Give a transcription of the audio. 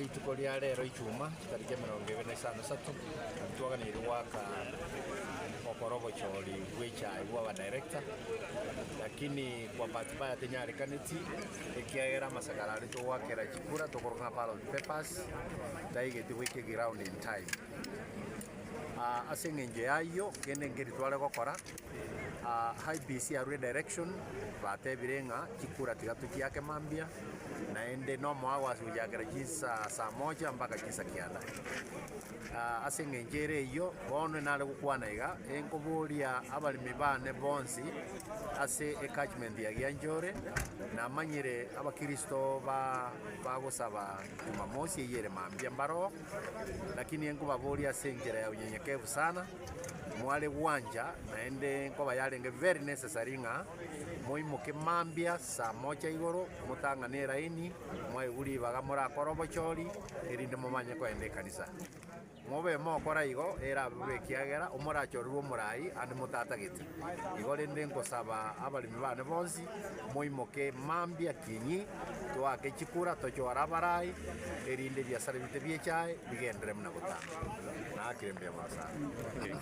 rituko ria rero ichuma tariki 26 twaganire waka okorobochori gwichai bwa director, lakini kwa bahati mbaya tinyarikaniti ikiagera masakarari twakera chikura tukoroka ballot papers taigeti wiki ground in time. Asing'enje yayo kende ngeri twale gokora IBC arwe direction batebire ng'a chikura tigatuki yake mambia naende no mwawa sujagera kisa saa moja mpaka kisa kianda. Asing'enje iyo bono nale gukwana iga enkoburia abalimi bane bonsi ase attachment ya Gyanjore na manyire abakristo bagosaba Jumamosi yere mambia mbaro, lakini enkubaburia senjera ya unyenyekevu sana mwale wanja naende nkoba yarenge very necessary ng'a moimuke mambia saa moja igoro mutanganira ini mwae uri bagamura korobochori erinde mumanye kwende kanisa mobe mokora igo era bekiagera omorachorwa omorai ande mutatagete igo rende nkosaba abalimi bane bonsi moimuke mambia kinyi twake chikura tochora barai erinde biasara bite biechae bigendere muna gutanga na kirembia masana.